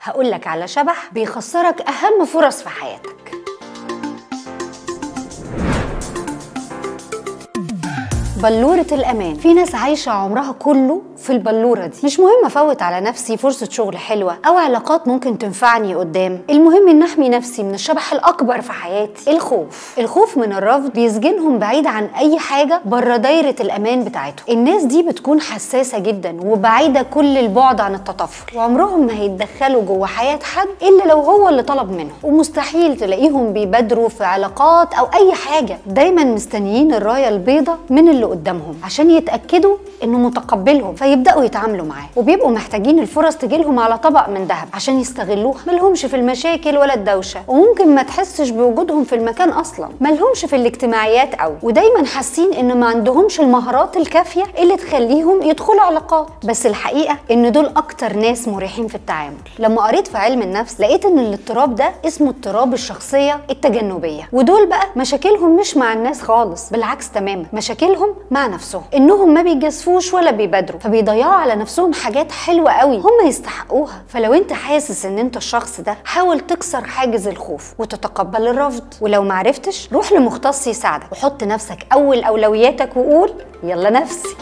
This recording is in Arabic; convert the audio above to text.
هقولك على شبح بيخسرك أهم فرص في حياتك. بلورة الأمان. في ناس عايشة عمرها كله في البلورة دي. مش مهم أفوت على نفسي فرصة شغل حلوة أو علاقات ممكن تنفعني قدام، المهم إن أحمي نفسي من الشبح الأكبر في حياتي، الخوف. الخوف من الرفض بيسجنهم بعيد عن أي حاجة بره دايرة الأمان بتاعتهم. الناس دي بتكون حساسة جدا وبعيدة كل البعد عن التطفل، وعمرهم ما هيتدخلوا جوه حياة حد إلا لو هو اللي طلب منهم، ومستحيل تلاقيهم بيبادروا في علاقات أو أي حاجة. دايما مستنيين الراية البيضاء من اللي قدامهم عشان يتأكدوا إنه متقبلهم فيبدأوا يتعاملوا معاه، وبيبقوا محتاجين الفرص تجيلهم على طبق من ذهب عشان يستغلوها. ملهمش في المشاكل ولا الدوشة، وممكن ما تحسش بوجودهم في المكان أصلا. ملهمش في الاجتماعيات قوي، ودايما حاسين إن ما عندهمش المهارات الكافية اللي تخليهم يدخلوا علاقات. بس الحقيقة إن دول أكتر ناس مريحين في التعامل. لما قريت في علم النفس لقيت إن الاضطراب ده اسمه اضطراب الشخصية التجنبية، ودول بقى مشاكلهم مش مع الناس خالص، بالعكس تماما، مشاكلهم مع نفسهم، إنهم ما بيجازفوش ولا بيبادروا، فبيضيعوا على نفسهم حاجات حلوة قوي هم يستحقوها. فلو انت حاسس ان انت الشخص ده، حاول تكسر حاجز الخوف وتتقبل الرفض. ولو معرفتش، روح لمختص يساعدك، وحط نفسك أول أولوياتك وقول يلا نفسي.